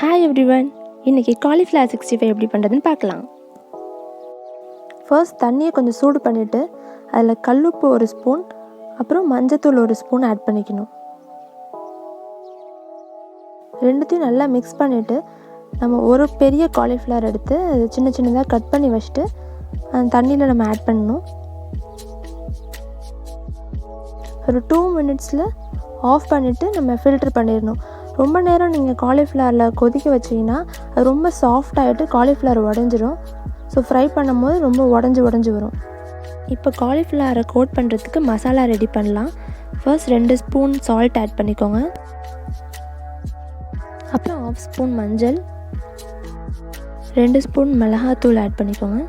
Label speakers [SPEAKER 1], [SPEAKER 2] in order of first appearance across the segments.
[SPEAKER 1] Hi everyone, இன்றைக்கி cauliflower 65 எப்படி பண்ணுறதுன்னு பார்க்கலாம். ஃபர்ஸ்ட் தண்ணியை கொஞ்சம் சூடு பண்ணிவிட்டு அதில் கல்லுப்பு 1 ஸ்பூன், அப்புறம் மஞ்சத்தூள் 1 ஸ்பூன் ஆட் பண்ணிக்கணும். ரெண்டுத்தையும் நல்லா மிக்ஸ் பண்ணிவிட்டு நம்ம ஒரு பெரிய காலிஃப்ளவர் எடுத்து சின்ன சின்னதாக கட் பண்ணி வச்சுட்டு அந்த தண்ணியில் நம்ம ஆட் பண்ணணும். ஒரு 2 மினிட்ஸில் ஆஃப் பண்ணிவிட்டு நம்ம ஃபில்டர் பண்ணிடணும். ரொம்ப நேரம் நீங்கள் காலிஃப்ளவரில் கொதிக்க வச்சிங்கன்னா அது ரொம்ப சாஃப்டாகிட்டு காலிஃப்ளவர் உடஞ்சிரும். ஸோ ஃப்ரை பண்ணும்போது ரொம்ப உடஞ்சி வரும். இப்போ காலிஃப்ளவரை கோட் பண்ணுறதுக்கு மசாலா ரெடி பண்ணலாம். ஃபர்ஸ்ட் 2 ஸ்பூன் சால்ட் ஆட் பண்ணிக்கோங்க. அப்புறம் 1/2 ஸ்பூன் மஞ்சள், 2 ஸ்பூன் மிளகாத்தூள் ஆட் பண்ணிக்கோங்க.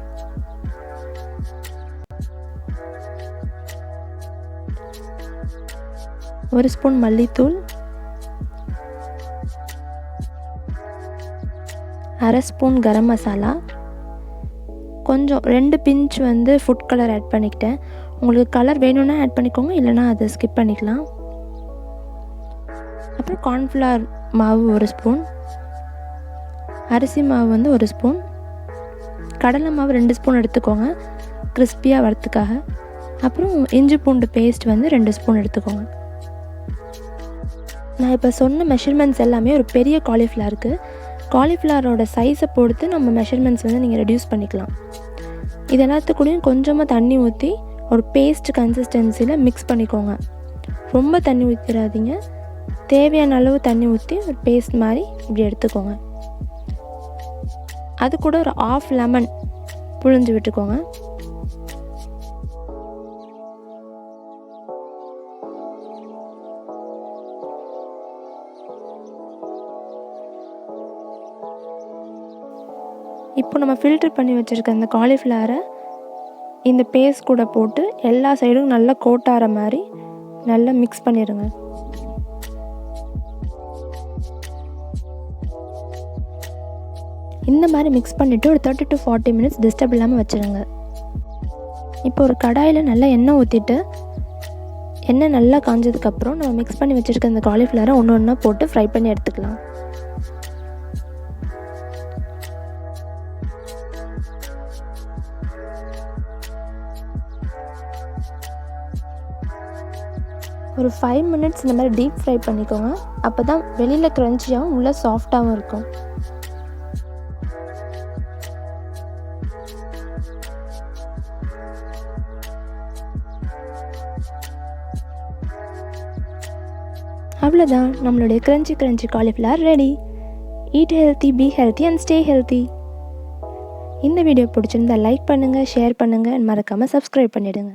[SPEAKER 1] ஒரு ஸ்பூன் மல்லித்தூள், 1/2 ஸ்பூன் கரம் மசாலா, கொஞ்சம் 2 பிஞ்ச் ஃபுட் கலர் ஆட் பண்ணிக்கிட்டேன். உங்களுக்கு கலர் வேணும்னா ஆட் பண்ணிக்கோங்க, இல்லைனா அதை ஸ்கிப் பண்ணிக்கலாம். அப்புறம் கார்ன்ஃப்ளவர் மாவு 1 ஸ்பூன், அரிசி மாவு 1 ஸ்பூன், கடலை மாவு 2 ஸ்பூன் எடுத்துக்கோங்க கிறிஸ்பியாக வரத்துக்காக. அப்புறம் இஞ்சி பூண்டு பேஸ்ட் 2 ஸ்பூன் எடுத்துக்கோங்க. நான் இப்போ சொன்ன மெஷர்மெண்ட்ஸ் எல்லாமே ஒரு பெரிய காலிஃப்ளவருக்கு. காலிஃப்ளவரோட சைஸை பொறுத்து நம்ம மெஷர்மெண்ட்ஸ் நீங்கள் ரெடியூஸ் பண்ணிக்கலாம். இது எல்லாத்துக்கூடையும் கொஞ்சமாக தண்ணி ஊற்றி ஒரு பேஸ்ட் கன்சிஸ்டன்சியில் மிக்ஸ் பண்ணிக்கோங்க. ரொம்ப தண்ணி ஊற்றிடாதீங்க, தேவையான அளவு தண்ணி ஊற்றி ஒரு பேஸ்ட் மாதிரி இப்படி எடுத்துக்கோங்க. அது கூட ஒரு 1/2 லெமன் புழிஞ்சு விட்டுக்கோங்க. இப்போ நம்ம ஃபில்டர் பண்ணி வச்சுருக்க அந்த காலிஃப்ளவரை இந்த பேஸ்ட் கூட போட்டு எல்லா சைடும் நல்லா கோட் ஆகிற மாதிரி நல்லா மிக்ஸ் பண்ணிடுங்க. இந்த மாதிரி மிக்ஸ் பண்ணிவிட்டு ஒரு 30 to 40 மினிட்ஸ் டிஸ்டர்ப் இல்லாமல் வச்சுருங்க. இப்போ ஒரு கடாயில் நல்லா எண்ணெய் ஊற்றிட்டு எண்ணெய் நல்லா காஞ்சதுக்கப்புறம் நம்ம மிக்ஸ் பண்ணி வச்சுருக்க அந்த காலிஃப்ளவரை ஒன்று ஒன்றா போட்டு ஃப்ரை பண்ணி எடுத்துக்கலாம். ஒரு 5 மினிட்ஸ் இந்த மாதிரி டீப் ஃப்ரை பண்ணிக்கோங்க. அப்போ தான் வெளியில் க்ரன்ச்சியாகவும் உள்ளே சாஃப்டாகவும் இருக்கும். அவ்வளோதான், நம்மளுடைய crunchy cauliflower ready. Eat healthy, be healthy and stay healthy. இந்த வீடியோ பிடிச்சிருந்தால் லைக் பண்ணுங்கள், ஷேர் பண்ணுங்கள், மறக்காமல் சப்ஸ்கிரைப் பண்ணிவிடுங்க.